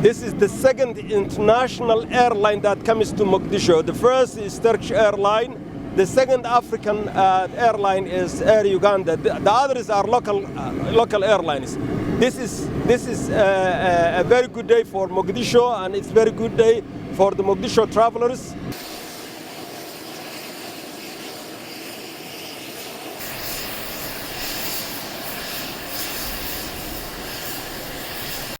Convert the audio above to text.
This is the second international airline that comes to Mogadishu. The first is Turkish Airline. The second African airline is Air Uganda. The others are local airlines. This is a very good day for Mogadishu, and it's a very good day for the Mogadishu travelers.